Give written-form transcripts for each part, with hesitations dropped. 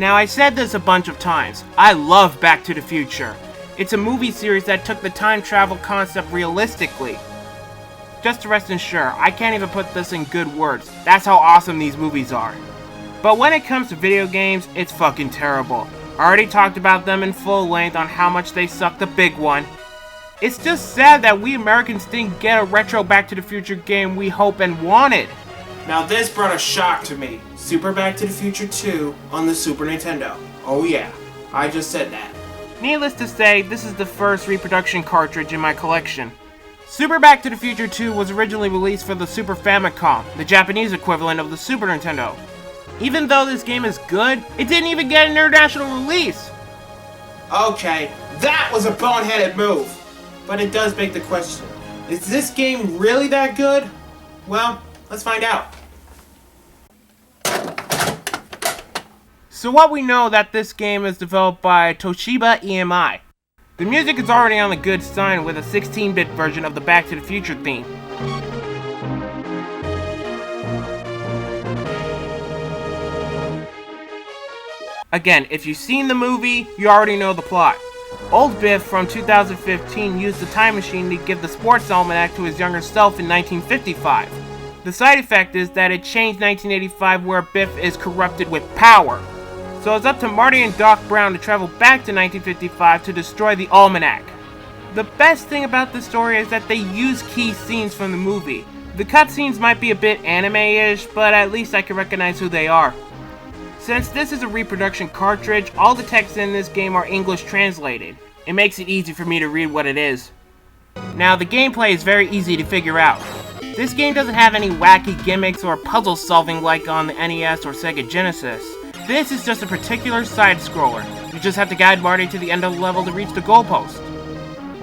Now, I said this a bunch of times. I love Back to the Future. It's a movie series that took the time travel concept realistically. Just to rest assured, I can't even put this in good words. That's how awesome these movies are. But when it comes to video games, it's fucking terrible. I already talked about them in full length on how much they suck, the big one. It's just sad that we Americans didn't get a retro Back to the Future game we hope and wanted. Now this brought a shock to me. Super Back to the Future 2 on the Super Nintendo. Oh yeah, I just said that. Needless to say, this is the first reproduction cartridge in my collection. Super Back to the Future 2 was originally released for the Super Famicom, the Japanese equivalent of the Super Nintendo. Even though this game is good, it didn't even get an international release. Okay, that was a boneheaded move. But it does beg the question, is this game really that good? Well, let's find out. So what we know that this game is developed by Toshiba EMI. The music is already on the good side with a 16-bit version of the Back to the Future theme. Again, if you've seen the movie, you already know the plot. Old Biff from 2015 used the time machine to give the sports almanac to his younger self in 1955. The side effect is that it changed 1985 where Biff is corrupted with power. So it's up to Marty and Doc Brown to travel back to 1955 to destroy the almanac. The best thing about this story is that they use key scenes from the movie. The cutscenes might be a bit anime-ish, but at least I can recognize who they are. Since this is a reproduction cartridge, all the text in this game are English translated. It makes it easy for me to read what it is. Now, the gameplay is very easy to figure out. This game doesn't have any wacky gimmicks or puzzle solving like on the NES or Sega Genesis. This is just a particular side-scroller. You just have to guide Marty to the end of the level to reach the goalpost.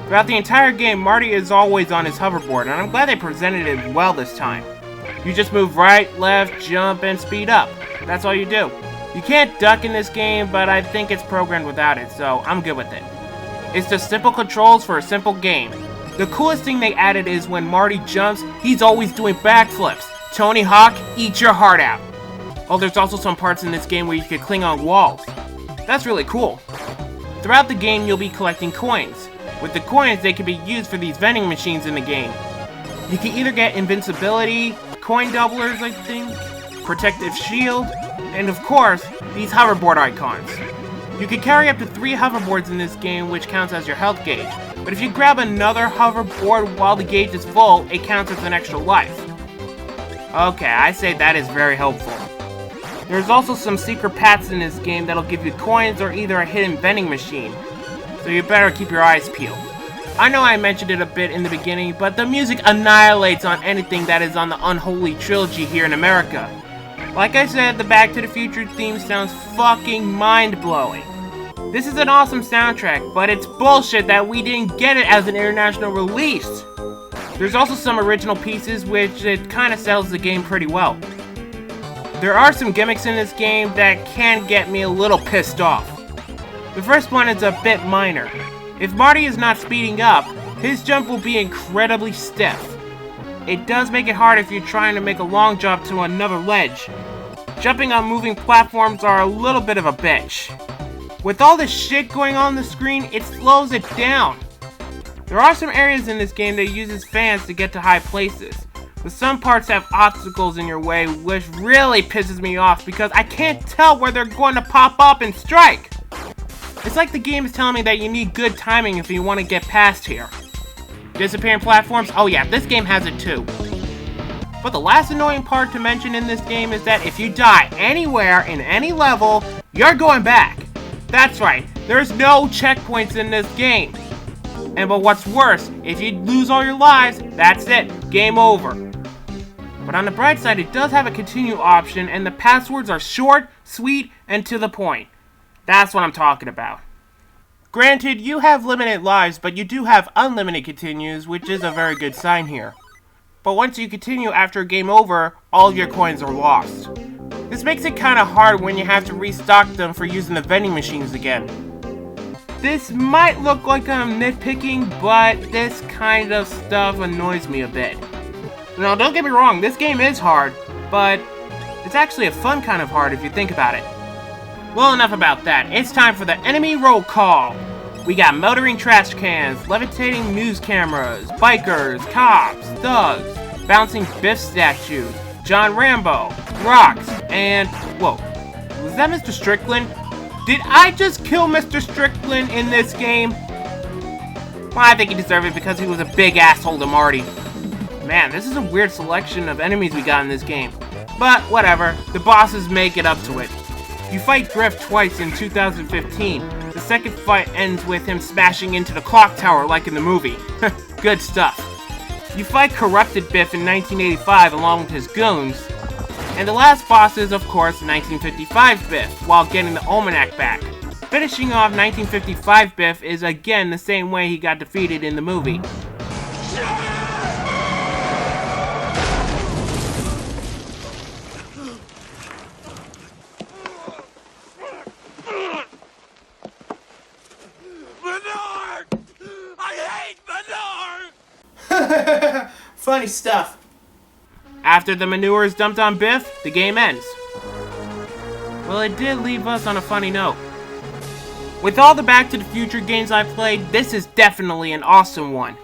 Throughout the entire game, Marty is always on his hoverboard, and I'm glad they presented it well this time. You just move right, left, jump, and speed up. That's all you do. You can't duck in this game, but I think it's programmed without it, so I'm good with it. It's just simple controls for a simple game. The coolest thing they added is when Marty jumps, he's always doing backflips. Tony Hawk, eat your heart out. Oh, there's also some parts in this game where you can cling on walls. That's really cool. Throughout the game, you'll be collecting coins. With the coins, they can be used for these vending machines in the game. You can either get invincibility, coin doublers, I think, protective shield, and of course, these hoverboard icons. You can carry up to 3 hoverboards in this game, which counts as your health gauge. But if you grab another hoverboard while the gauge is full, it counts as an extra life. Okay, I say that is very helpful. There's also some secret paths in this game that'll give you coins or either a hidden vending machine. So you better keep your eyes peeled. I know I mentioned it a bit in the beginning, but the music annihilates on anything that is on the Unholy Trilogy here in America. Like I said, the Back to the Future theme sounds fucking mind-blowing. This is an awesome soundtrack, but it's bullshit that we didn't get it as an international release. There's also some original pieces which it kinda sells the game pretty well. There are some gimmicks in this game that can get me a little pissed off. The first one is a bit minor. If Marty is not speeding up, his jump will be incredibly stiff. It does make it hard if you're trying to make a long jump to another ledge. Jumping on moving platforms are a little bit of a bitch. With all this shit going on the screen, it slows it down. There are some areas in this game that uses fans to get to high places, but some parts have obstacles in your way, which really pisses me off because I can't tell where they're going to pop up and strike. It's like the game is telling me that you need good timing if you want to get past here. Disappearing platforms? Oh yeah, this game has it too. But the last annoying part to mention in this game is that if you die anywhere in any level, you're going back. That's right, there's no checkpoints in this game. And but what's worse, if you lose all your lives, that's it, game over. But on the bright side, it does have a continue option, and the passwords are short, sweet, and to the point. That's what I'm talking about. Granted, you have limited lives, but you do have unlimited continues, which is a very good sign here. But once you continue after game over, all of your coins are lost. This makes it kinda hard when you have to restock them for using the vending machines again. This might look like I'm nitpicking, but this kind of stuff annoys me a bit. Now, don't get me wrong, this game is hard, but it's actually a fun kind of hard if you think about it. Well, enough about that. It's time for the enemy roll call. We got motoring trash cans, levitating news cameras, bikers, cops, thugs, bouncing Biff statues, John Rambo, rocks, and... Whoa, was that Mr. Strickland? Did I just kill Mr. Strickland in this game? Well, I think he deserved it because he was a big asshole to Marty. Man, this is a weird selection of enemies we got in this game. But whatever, the bosses make it up to it. You fight Griff twice in 2015. The second fight ends with him smashing into the clock tower like in the movie. Good stuff. You fight Corrupted Biff in 1985 along with his goons. And the last boss is, of course, 1955 Biff, while getting the Almanac back. Finishing off 1955 Biff is again the same way he got defeated in the movie. Funny stuff. After the manure is dumped on Biff, the game ends. Well, it did leave us on a funny note. With all the Back to the Future games I've played, this is definitely an awesome one.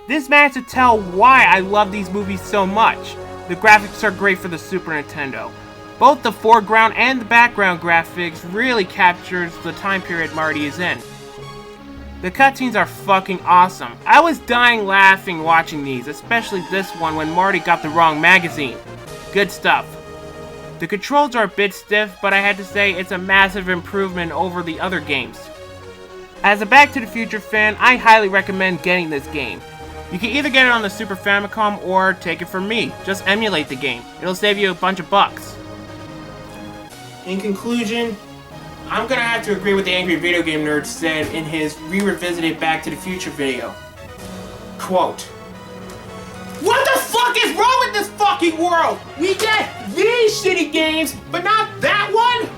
This managed to tell why I love these movies so much. The graphics are great for the Super Nintendo. Both the foreground and the background graphics really captures the time period Marty is in. The cutscenes are fucking awesome. I was dying laughing watching these, especially this one when Marty got the wrong magazine. Good stuff. The controls are a bit stiff, but I had to say it's a massive improvement over the other games. As a Back to the Future fan, I highly recommend getting this game. You can either get it on the Super Famicom or take it from me. Just emulate the game. It'll save you a bunch of bucks. In conclusion, I'm gonna have to agree with the Angry Video Game Nerd said in his re-revisited Back to the Future video. Quote, "What the fuck is wrong with this fucking world? We get these shitty games, but not that one?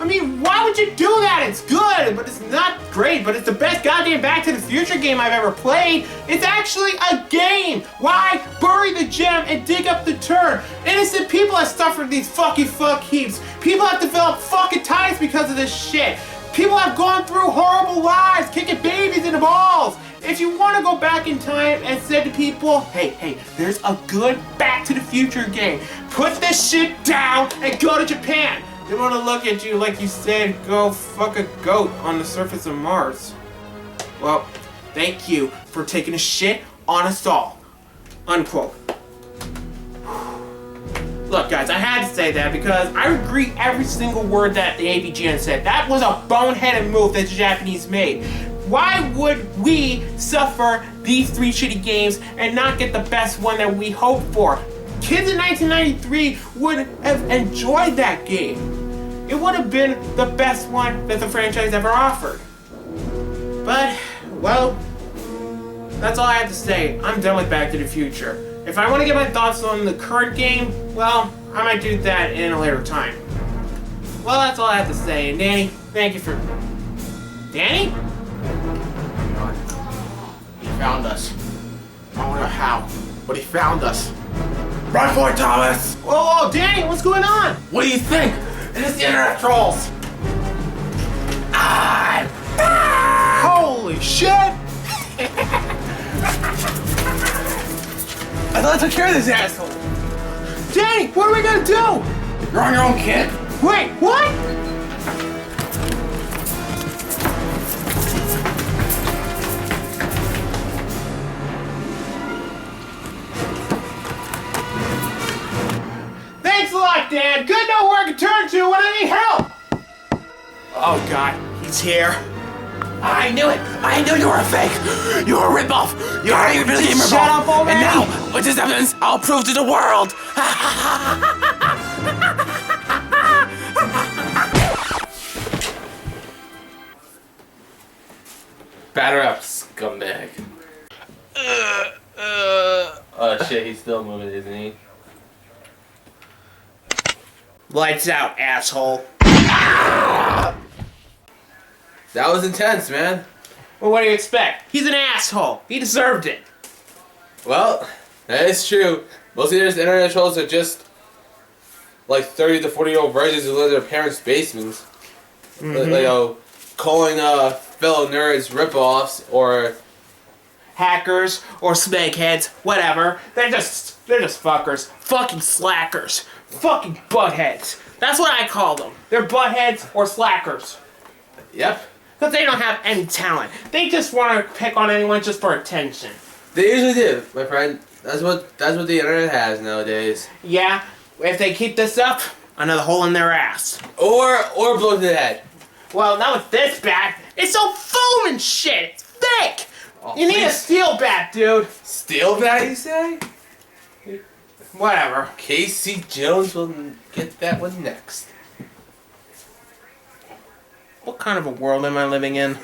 I mean, why would you do that? It's good, but it's not great, but it's the best goddamn Back to the Future game I've ever played. It's actually a game. Why bury the gem and dig up the turd? Innocent people have suffered these fucking fuck heaps. People have developed fucking ties because of this shit. People have gone through horrible lives, kicking babies in the balls. If you want to go back in time and say to people, hey, there's a good Back to the Future game. Put this shit down and go to Japan. They want to look at you like you said, go fuck a goat on the surface of Mars. Well, thank you for taking a shit on us all." Unquote. Look, guys, I had to say that because I agree every single word that the AVGN said. That was a boneheaded move that the Japanese made. Why would we suffer these three shitty games and not get the best one that we hoped for? Kids in 1993 would have enjoyed that game. It would have been the best one that the franchise ever offered. But, well, that's all I have to say. I'm done with Back to the Future. If I want to get my thoughts on the current game, well, I might do that in a later time. Well, that's all I have to say. And Danny, thank you for... Danny? He found us. I don't know how, but he found us. Run for it, Thomas! Whoa, Danny, what's going on? What do you think? It is the internet trolls! Holy shit! I thought I took care of this asshole! Danny, what are we gonna do? You're on your own, kid! Wait, what? Thanks a lot, Dan. Good to know where I can turn to when I need help. Oh God, he's here. I knew it! I knew you were a fake! You were a ripoff! You are a really ripoff! Shut up already! And now, with this evidence, I'll prove to the world! Batter up, scumbag. Oh shit, he's still moving, isn't he? Lights out, asshole. That was intense, man. Well, what do you expect? He's an asshole. He deserved it. Well, that is true. Most of these internet trolls are just like 30 to 40-year-old virgins who live in their parents' basements. Calling fellow nerds ripoffs or hackers or snakeheads, whatever. They're just fuckers. Fucking slackers. Fucking buttheads. That's what I call them. They're buttheads or slackers. Yep. Because they don't have any talent. They just want to pick on anyone just for attention. They usually do, my friend. That's what the internet has nowadays. Yeah, if they keep this up, another hole in their ass. Or blow to the head. Well, not with this bat. It's so foam and shit. It's fake. Oh, you need a please. steel bat, dude. Steel bat, you say? Whatever. Casey Jones will get that one next. What kind of a world am I living in?